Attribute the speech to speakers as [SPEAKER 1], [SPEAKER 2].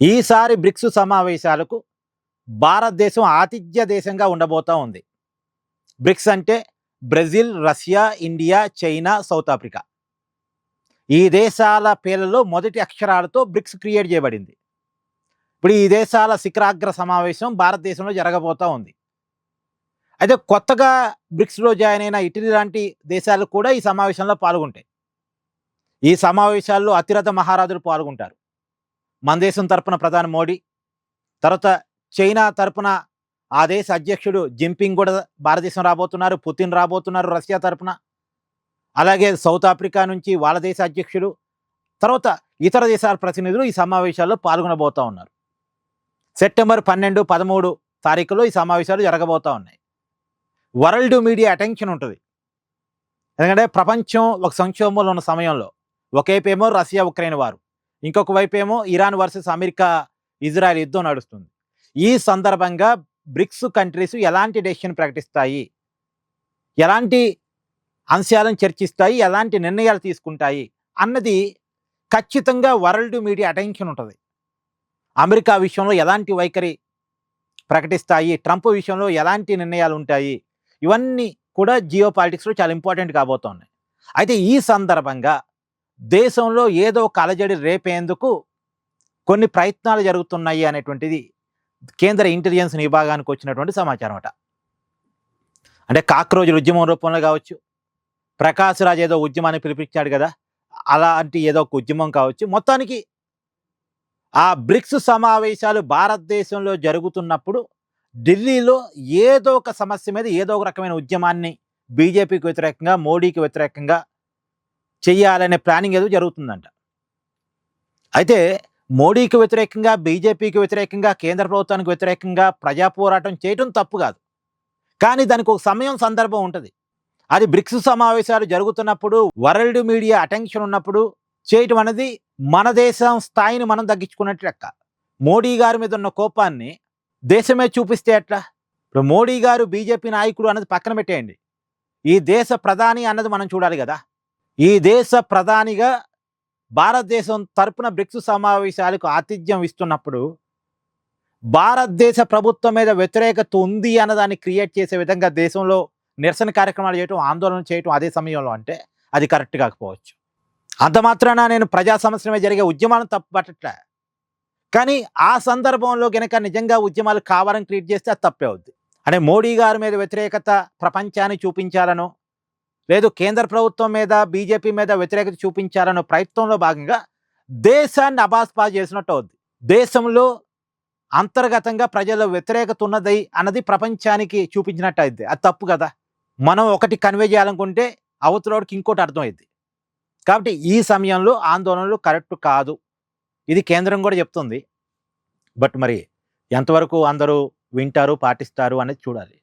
[SPEAKER 1] ఈసారి బ్రిక్స్ సమావేశాలకు భారతదేశం ఆతిథ్య దేశంగా ఉండబోతా ఉంది. బ్రిక్స్ అంటే Brazil, Russia, India, China, south Africa. ఈ దేశాల పేర్లలో మొదటి అక్షరాలతో బ్రిక్స్ క్రియేట్ చేయబడింది. ఇప్పుడు ఈ దేశాల శిఖరాగ్ర సమావేశం భారతదేశంలో జరగబోతా ఉంది. అయితే కొత్తగా బ్రిక్స్లో జాయిన్ అయిన ఇటలీ లాంటి దేశాలు కూడా ఈ సమావేశంలో పాల్గొంటాయి. ఈ సమావేశాల్లో అతిరథ మహారాజులు పాల్గొంటారు. మన దేశం తరపున ప్రధాని మోడీ, తర్వాత చైనా తరపున ఆ దేశ అధ్యక్షుడు జింపింగ్ కూడా భారతదేశం రాబోతున్నారు, పుతిన్ రాబోతున్నారు రష్యా తరపున. అలాగే సౌత్ ఆఫ్రికా నుంచి వాళ్ళ దేశ అధ్యక్షుడు, తర్వాత ఇతర దేశాల ప్రతినిధులు ఈ సమావేశాల్లో పాల్గొనబోతూ ఉన్నారు. సెప్టెంబర్ 12, 13 తారీఖులో ఈ సమావేశాలు జరగబోతూ ఉన్నాయి. వరల్డ్ మీడియా అటెన్షన్ ఉంటుంది. ఎందుకంటే ప్రపంచం ఒక సంక్షోభంలో ఉన్న సమయంలో ఒకవైపేమో రష్యా ఉక్రెయిన్ వారు, ఇంకొక వైపేమో ఇరాన్ వర్సెస్ అమెరికా ఇజ్రాయెల్ యుద్ధం నడుస్తుంది. ఈ సందర్భంగా బ్రిక్స్ కంట్రీస్ ఎలాంటి డెసిషన్ ప్రకటిస్తాయి, ఎలాంటి అంశాలను చర్చిస్తాయి, ఎలాంటి నిర్ణయాలు తీసుకుంటాయి అన్నది ఖచ్చితంగా వరల్డ్ మీడియా అటెన్షన్ ఉంటుంది. అమెరికా విషయంలో ఎలాంటి వైఖరి ప్రకటిస్తాయి, ట్రంప్ విషయంలో ఎలాంటి నిర్ణయాలు ఉంటాయి, ఇవన్నీ కూడా జియో పాలిటిక్స్లో చాలా ఇంపార్టెంట్ కాబోతున్నాయి. అయితే ఈ సందర్భంగా దేశంలో ఏదో ఒక అలజడి రేపేందుకు కొన్ని ప్రయత్నాలు జరుగుతున్నాయి అనేటువంటిది కేంద్ర ఇంటెలిజెన్స్ విభాగానికి వచ్చినటువంటి సమాచారం అట. అంటే కాక్రోజుల ఉద్యమం రూపంలో కావచ్చు, ప్రకాష్ రాజ్ ఏదో ఉద్యమాన్ని పిలిపించాడు కదా, అలాంటి ఏదో ఒక ఉద్యమం కావచ్చు. మొత్తానికి ఆ బ్రిక్స్ సమావేశాలు భారతదేశంలో జరుగుతున్నప్పుడు ఢిల్లీలో ఏదో ఒక సమస్య మీద ఏదో ఒక రకమైన ఉద్యమాన్ని బీజేపీకి వ్యతిరేకంగా, మోడీకి వ్యతిరేకంగా చెయ్యాలనే ప్లానింగ్ ఏదో జరుగుతుందంట. అయితే మోడీకి వ్యతిరేకంగా, బీజేపీకి వ్యతిరేకంగా, కేంద్ర ప్రభుత్వానికి వ్యతిరేకంగా ప్రజా పోరాటం చేయటం తప్పు కాదు. కానీ దానికి ఒక సమయం, సందర్భం ఉంటుంది. అది బ్రిక్స్ సమావేశాలు జరుగుతున్నప్పుడు, వరల్డ్ మీడియా అటెన్షన్ ఉన్నప్పుడు చేయటం అనేది మన దేశం స్థాయిని మనం తగ్గించుకున్నట్టు లెక్క. మోడీ గారి మీద ఉన్న కోపాన్ని దేశమే చూపిస్తే ఎట్లా? ఇప్పుడు మోడీ గారు బీజేపీ నాయకుడు అన్నది పక్కన పెట్టేయండి, ఈ దేశ ప్రధాని అన్నది మనం చూడాలి కదా. ఈ దేశ ప్రధానిగా భారతదేశం తరపున బ్రిక్స్ సమావేశాలకు ఆతిథ్యం ఇస్తున్నప్పుడు భారతదేశ ప్రభుత్వం మీద వ్యతిరేకత ఉంది అన్నదాన్ని క్రియేట్ చేసే విధంగా దేశంలో నిరసన కార్యక్రమాలు చేయటం, ఆందోళన చేయటం అదే సమయంలో అంటే అది కరెక్ట్ కాకపోవచ్చు. అంత మాత్రాన నేను ప్రజా సమస్యల మీద జరిగే ఉద్యమాలను తప్పు పట్టట్లే. కానీ ఆ సందర్భంలో కనుక నిజంగా ఉద్యమాలు కావాలని క్రియేట్ చేస్తే అది తప్పే అవుద్ది. అంటే మోడీ గారి మీద వ్యతిరేకత ప్రపంచాన్ని చూపించాలనో, లేదు కేంద్ర ప్రభుత్వం మీద, బీజేపీ మీద వ్యతిరేకత చూపించాలనో ప్రయత్నంలో భాగంగా దేశాన్ని అబాస్పాస్ చేసినట్టు అవుద్ది. దేశంలో అంతర్గతంగా ప్రజల వ్యతిరేకత ఉన్నది అన్నది ప్రపంచానికి చూపించినట్టు అయింది. అది తప్పు కదా. మనం ఒకటి కన్వే చేయాలనుకుంటే అవతలోడికి ఇంకోటి అర్థమైంది. కాబట్టి ఈ సమయంలో ఆందోళనలు కరెక్ట్ కాదు, ఇది కేంద్రం కూడా చెప్తుంది. బట్ మరి ఎంతవరకు అందరూ వింటారు, పాటిస్తారు అనేది చూడాలి.